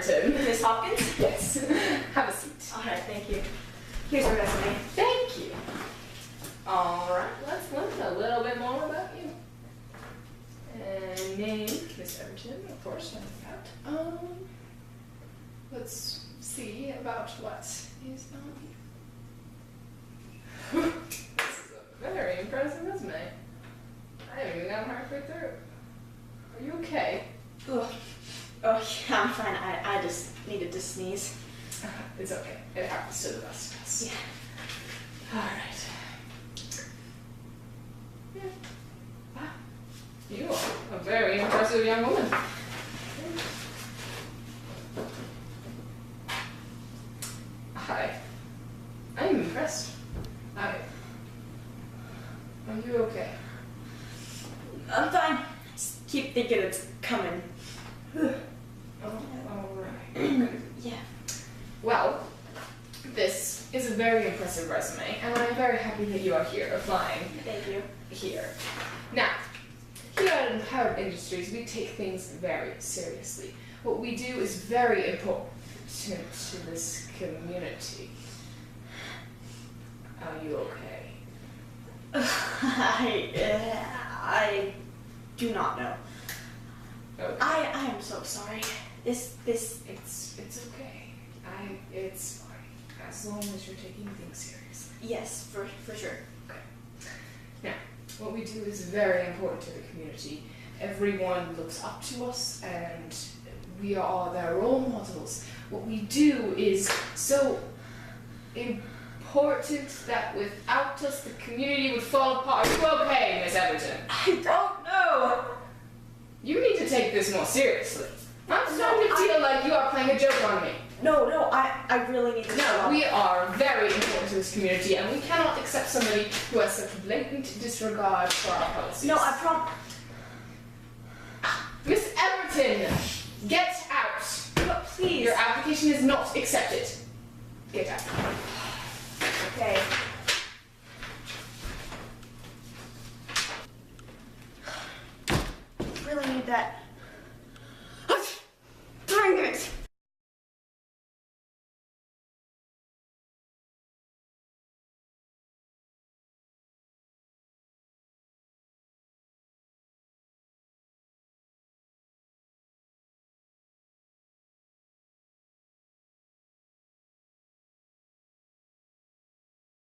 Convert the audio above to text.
Everton. Miss Hopkins? Yes. Have a seat. All right, thank you. Here's your resume. Thank you. All right, let's learn a little bit more about you. And name, Miss Everton, of course, I forgot. Let's see about what is on you. This is a very impressive resume. I haven't even gotten halfway through. Are you okay? Oh, yeah, I'm fine. I just needed to sneeze. It's okay. It happens to the best of us. Yeah. All right. Yeah. Wow. You are a very impressive young woman. I'm impressed. Are you okay? I'm fine. Just keep thinking it's coming. Oh, all right. Yeah. Well, this is a very impressive resume, and I'm very happy that you are here applying Thank you. here. Now, here at Empowered Industries, we take things very seriously. What we do is very important to this community. Are you okay? I do not know. Okay. I am so sorry. This It's okay. It's fine. As long as you're taking things seriously. yes, for sure. Okay. Now, what we do is very important to the community. Everyone looks up to us and we are their role models. What we do is so important that without us the community would fall apart. Are you okay, Miss Everton? I don't know. You need to take this more seriously. I'm starting to feel like you are playing a joke on me. No, I really need to No, stop. we are very important to this community, and we cannot accept somebody who has such blatant disregard for our policies. No, I promise. Miss Everton, get out. But please. Your application is not accepted. Get out. Okay. Really need that